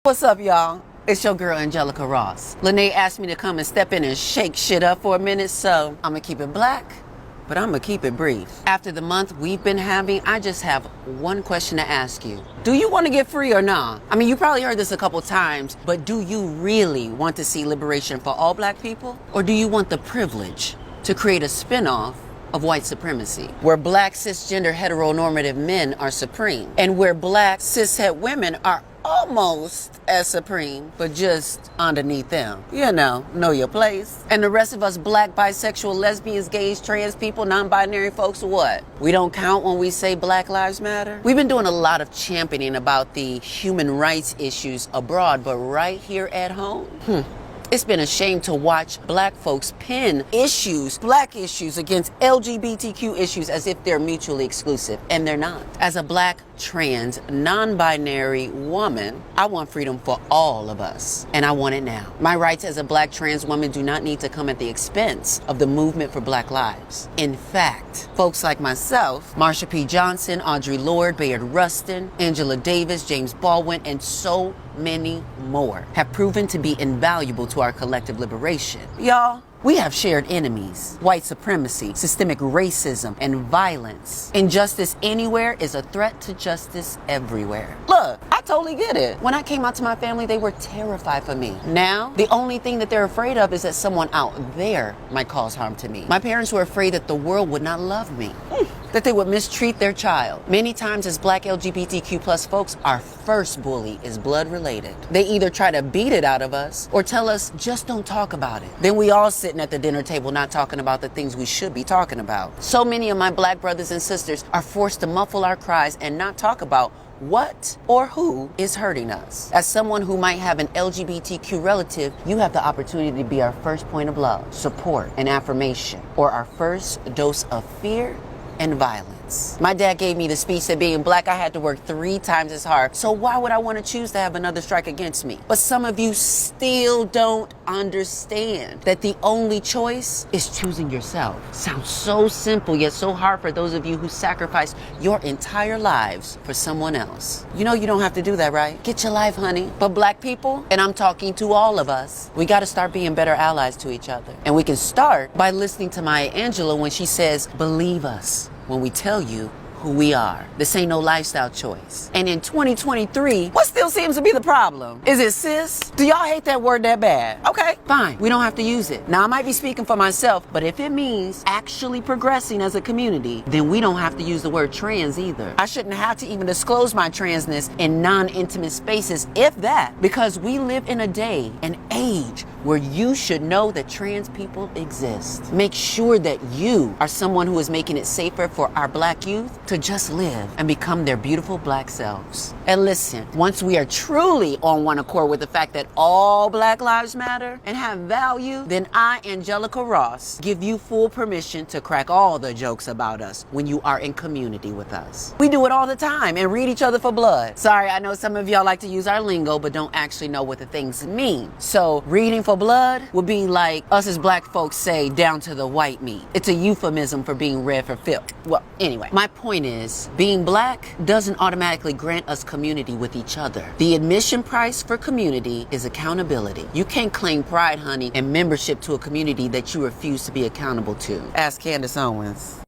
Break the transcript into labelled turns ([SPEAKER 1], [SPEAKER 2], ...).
[SPEAKER 1] What's up, y'all? It's your girl, Angelica Ross. Lene asked me to come and step in and shake shit up for a minute, so I'm gonna keep it black, but I'm gonna keep it brief. After the month we've been having, I just have one question to ask you. Do you want to get free or nah? I mean, you probably heard this a couple times, but do you really want to see liberation for all black people? Or do you want the privilege to create a spinoff of white supremacy, where black cisgender heteronormative men are supreme, and where black cishet women are almost as supreme, but just underneath them? You know your place. And the rest of us black, bisexual, lesbians, gays, trans people, non-binary folks, what? We don't count when we say Black Lives Matter? We've been doing a lot of championing about the human rights issues abroad, but right here at home, it's been a shame to watch black folks pin black issues against LGBTQ issues as if they're mutually exclusive, and they're not. As a black, trans, non-binary woman, I want freedom for all of us, and I want it now. My rights as a black trans woman do not need to come at the expense of the movement for black lives. In fact, folks like myself, Marsha P. Johnson, Audre Lorde, Bayard Rustin, Angela Davis, James Baldwin, and so many more have proven to be invaluable to our collective liberation. Y'all, we have shared enemies: white supremacy, systemic racism, and violence. Injustice anywhere is a threat to justice everywhere. Look, I totally get it. When I came out to my family, they were terrified for me. Now, the only thing that they're afraid of is that someone out there might cause harm to me. My parents were afraid that the world would not love me, that they would mistreat their child. Many times as black LGBTQ plus folks, our first bully is blood related. They either try to beat it out of us or tell us, just don't talk about it. Then we all sitting at the dinner table not talking about the things we should be talking about. So many of my black brothers and sisters are forced to muffle our cries and not talk about what or who is hurting us. As someone who might have an LGBTQ relative, you have the opportunity to be our first point of love, support, and affirmation, or our first dose of fear and violence. My dad gave me the speech that being black, I had to work 3 times as hard. So why would I want to choose to have another strike against me? But some of you still don't understand that the only choice is choosing yourself. Sounds so simple, yet so hard for those of you who sacrificed your entire lives for someone else. You know you don't have to do that, right? Get your life, honey. But black people, and I'm talking to all of us, we got to start being better allies to each other. And we can start by listening to Maya Angelou when she says, believe us when we tell you who we are. This ain't no lifestyle choice. And in 2023, what still seems to be the problem? Is it cis? Do y'all hate that word that bad? Okay, fine. We don't have to use it. Now, I might be speaking for myself, but if it means actually progressing as a community, then we don't have to use the word trans either. I shouldn't have to even disclose my transness in non-intimate spaces, if that, because we live in a day, an age, where you should know that trans people exist. Make sure that you are someone who is making it safer for our black youth to just live and become their beautiful black selves. And listen, once we are truly on one accord with the fact that all black lives matter and have value, then I, Angelica Ross, give you full permission to crack all the jokes about us when you are in community with us. We do it all the time and read each other for blood. Sorry, I know some of y'all like to use our lingo but don't actually know what the things mean. So reading for blood would be like us as black folks say, down to the white meat. It's a euphemism for being read for filth. Well, anyway, my point is, being black doesn't automatically grant us community with each other. The admission price for community is accountability. You can't claim pride, honey, and membership to a community that you refuse to be accountable to. Ask Candace Owens.